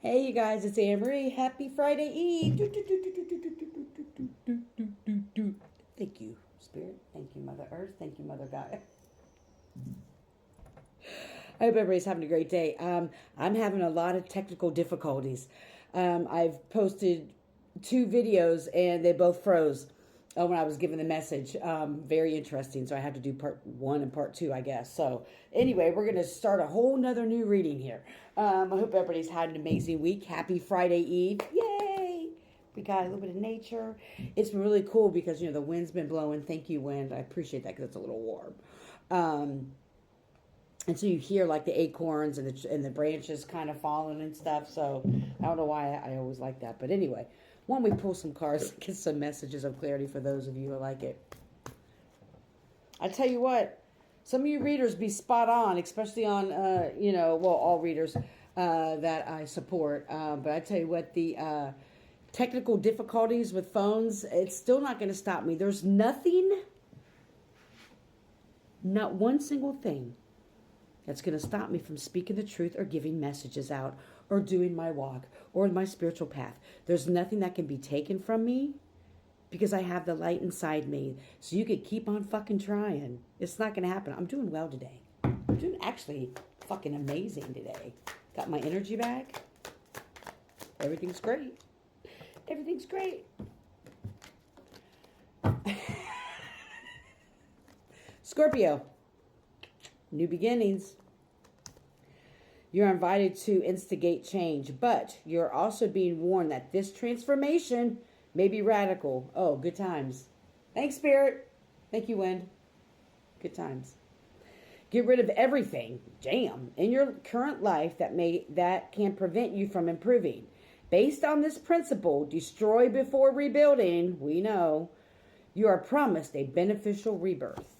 Hey, you guys, it's Anne-Marie. Happy Friday Eve. Thank you, Spirit. Thank you, Mother Earth. Thank you, Mother God. I hope everybody's having a great day. I'm having a lot of technical difficulties. I've posted 2 videos and they both froze when I was giving the message. Very interesting. So I have to do part 1 and part 2, I guess. So anyway, we're going to start a whole nother new reading here. I hope everybody's had an amazing week. Happy Friday Eve. Yay! We got a little bit of nature. It's been really cool because, the wind's been blowing. Thank you, wind. I appreciate that because it's a little warm. And so you hear like the acorns and the branches kind of falling and stuff. So I don't know why I always like that. But anyway, when we pull some cards, get some messages of clarity for those of you who like it. I tell you what, some of you readers be spot on, especially on, all readers that I support. But I tell you what, the technical difficulties with phones, it's still not going to stop me. There's nothing, not one single thing that's going to stop me from speaking the truth or giving messages out or doing my walk or my spiritual path. There's nothing that can be taken from me because I have the light inside me. So you could keep on fucking trying. It's not going to happen. I'm doing well today. I'm doing actually fucking amazing today. Got my energy back. Everything's great. Everything's great. Scorpio. New beginnings. You're invited to instigate change, but you're also being warned that this transformation may be radical. Oh, good times. Thanks, Spirit. Thank you, Wind. Good times. Get rid of everything, in your current life that can prevent you from improving. Based on this principle, destroy before rebuilding, we know, you are promised a beneficial rebirth.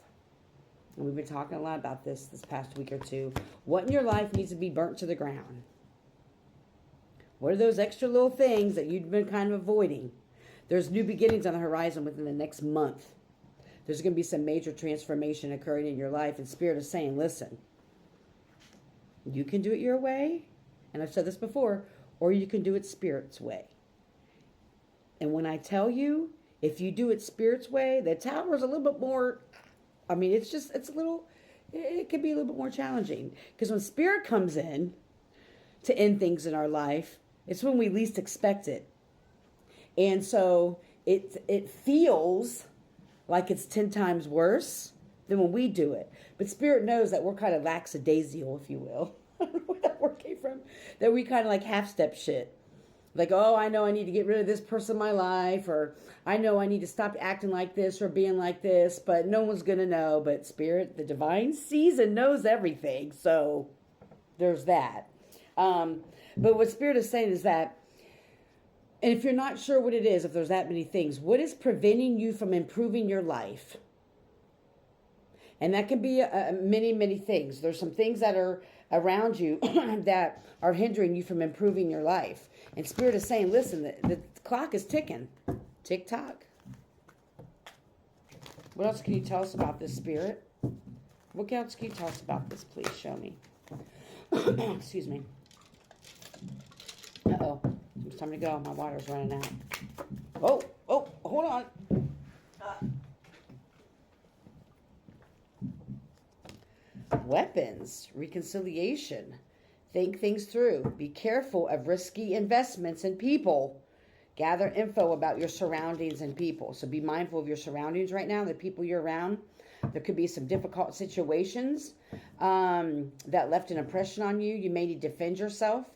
And we've been talking a lot about this past week or two. What in your life needs to be burnt to the ground? What are those extra little things that you've been kind of avoiding? There's new beginnings on the horizon within the next month. There's going to be some major transformation occurring in your life. And Spirit is saying, listen, you can do it your way. And I've said this before. Or you can do it Spirit's way. And when I tell you, if you do it Spirit's way, the tower is a little bit more... it can be a little bit more challenging. Because when Spirit comes in to end things in our life, it's when we least expect it. And so it feels like it's 10 times worse than when we do it. But Spirit knows that we're kind of lackadaisical, if you will. I don't know where that word came from. That we kind of like half-step shit. Like, oh, I know I need to get rid of this person in my life, or I know I need to stop acting like this or being like this, but no one's going to know. But Spirit, the divine sees and knows everything. So there's that. But what Spirit is saying is that, and if you're not sure what it is, if there's that many things, what is preventing you from improving your life? And that can be many, many things. There's some things that are around you that are hindering you from improving your life. And Spirit is saying, listen, the clock is ticking. Tick tock. What else can you tell us about this, Spirit? What else can you tell us about this? Please show me. Excuse me. Uh-oh. It's time to go. My water's running out. Oh, hold on. Weapons, reconciliation, think things through, be careful of risky investments in people, gather info about your surroundings and people. So be mindful of your surroundings right now, the people you're around. There could be some difficult situations that left an impression on you. You may need to defend yourself.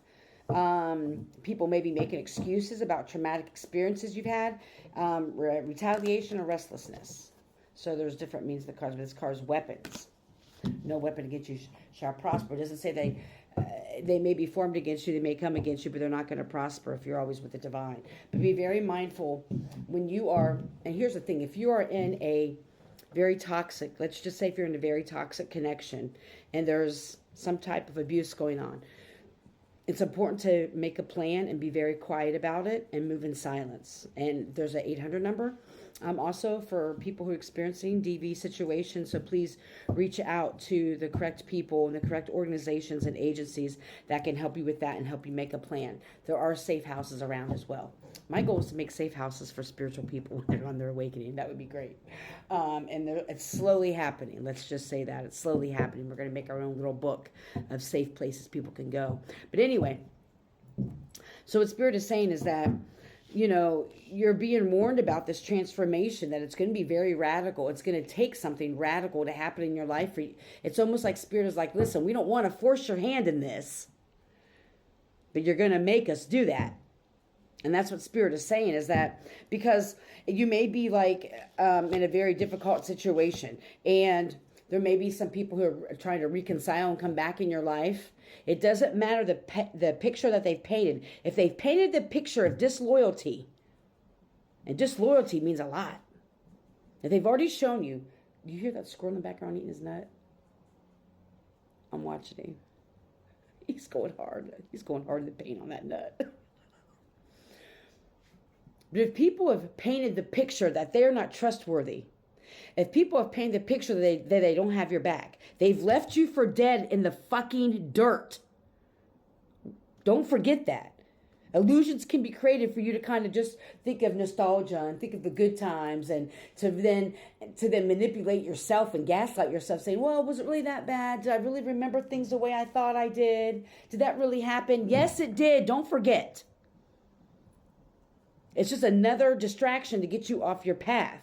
People may be making excuses about traumatic experiences you've had, retaliation or restlessness. So there's different means of the cards, but this card's weapons. No weapon against you shall prosper. It doesn't say they may be formed against you, they may come against you, but they're not going to prosper if you're always with the divine. But be very mindful when you are, and here's the thing, if you are in a very toxic, let's just say if you're in a very toxic connection and there's some type of abuse going on, it's important to make a plan and be very quiet about it and move in silence. And there's an 800 number Also for people who are experiencing DV situations, so please reach out to the correct people and the correct organizations and agencies that can help you with that and help you make a plan. There are safe houses around as well. My goal is to make safe houses for spiritual people when they're on their awakening. That would be great. And it's slowly happening. Let's just say that. It's slowly happening. We're going to make our own little book of safe places people can go. But anyway, so what Spirit is saying is that, you know, you're being warned about this transformation, that it's going to be very radical. It's going to take something radical to happen in your life. It's almost like Spirit is like, listen, we don't want to force your hand in this, but you're going to make us do that. And that's what Spirit is saying, is that because you may be like in a very difficult situation, and there may be some people who are trying to reconcile and come back in your life. It doesn't matter the picture that they've painted. If they've painted the picture of disloyalty, and disloyalty means a lot. If they've already shown you, you hear that squirrel in the background eating his nut? I'm watching him. He's going hard. He's going hard in the paint on that nut. But if people have painted the picture that they're not trustworthy, if people have painted the picture that they don't have your back, they've left you for dead in the fucking dirt. Don't forget that. Illusions can be created for you to kind of just think of nostalgia and think of the good times, and to then manipulate yourself and gaslight yourself, saying, well, was it really that bad? Did I really remember things the way I thought I did? Did that really happen? Yes, it did. Don't forget. It's just another distraction to get you off your path.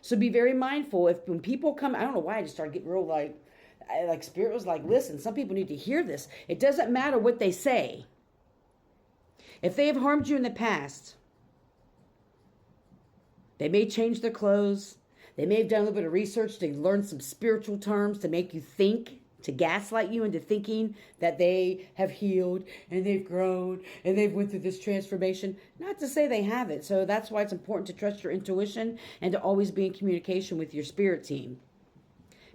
So be very mindful. When people come, I don't know why I just started getting real like Spirit was like, listen, some people need to hear this. It doesn't matter what they say. If they have harmed you in the past, they may change their clothes. They may have done a little bit of research to learn some spiritual terms to make you think, to gaslight you into thinking that they have healed and they've grown and they've went through this transformation. Not to say they haven't. So that's why it's important to trust your intuition and to always be in communication with your spirit team.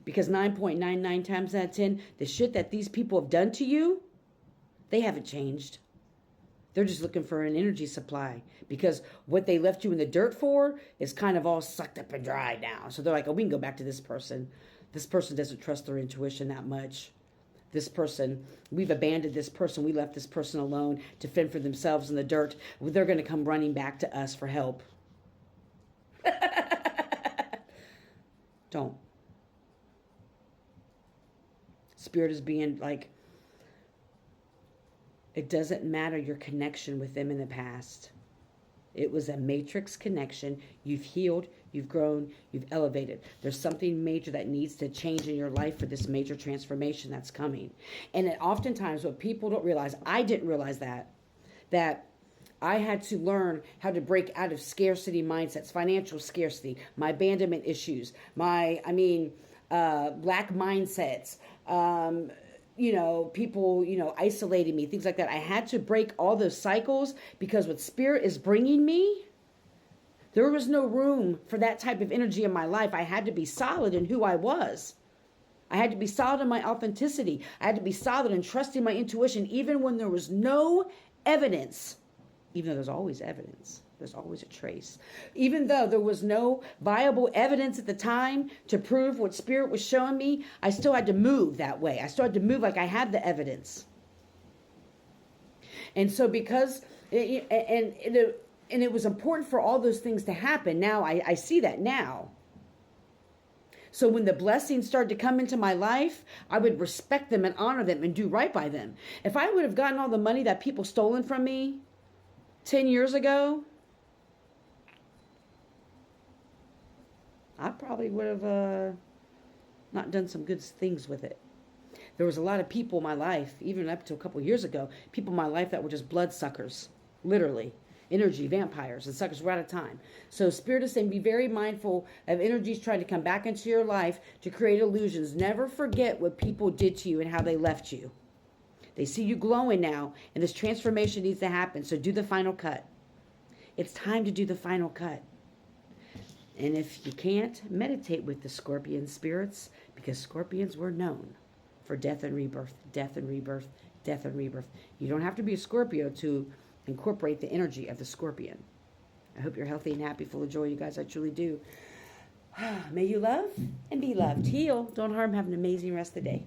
Because 9.99 times out of 10, the shit that these people have done to you, they haven't changed. They're just looking for an energy supply, because what they left you in the dirt for is kind of all sucked up and dry now. So they're like, oh, we can go back to this person. This person doesn't trust their intuition that much. This person, we've abandoned this person. We left this person alone to fend for themselves in the dirt. They're going to come running back to us for help. Don't. Spirit is being like, it doesn't matter your connection with them in the past. It was a matrix connection. You've healed, you've grown, you've elevated. There's something major that needs to change in your life for this major transformation that's coming. And oftentimes what people don't realize, I didn't realize that I had to learn how to break out of scarcity mindsets, financial scarcity, my abandonment issues, black mindsets, people, isolating me, things like that. I had to break all those cycles, because what Spirit is bringing me, there was no room for that type of energy in my life. I had to be solid in who I was. I had to be solid in my authenticity. I had to be solid in trusting my intuition, even when there was no evidence, even though there's always evidence. There's always a trace. Even though there was no viable evidence at the time to prove what Spirit was showing me, I still had to move that way. I still had to move like I had the evidence. And so because, it was important for all those things to happen. Now I see that now. So when the blessings started to come into my life, I would respect them and honor them and do right by them. If I would have gotten all the money that people stolen from me 10 years ago, I probably would have not done some good things with it. There was a lot of people in my life, even up to a couple years ago, people in my life that were just bloodsuckers, literally. Energy, vampires, and suckers were out of time. So Spirit is saying, be very mindful of energies trying to come back into your life to create illusions. Never forget what people did to you and how they left you. They see you glowing now, and this transformation needs to happen. So do the final cut. It's time to do the final cut. And if you can't, meditate with the scorpion spirits, because scorpions were known for death and rebirth, death and rebirth, death and rebirth. You don't have to be a Scorpio to incorporate the energy of the scorpion. I hope you're healthy and happy, full of joy, you guys. I truly do. May you love and be loved. Heal. Don't harm. Have an amazing rest of the day.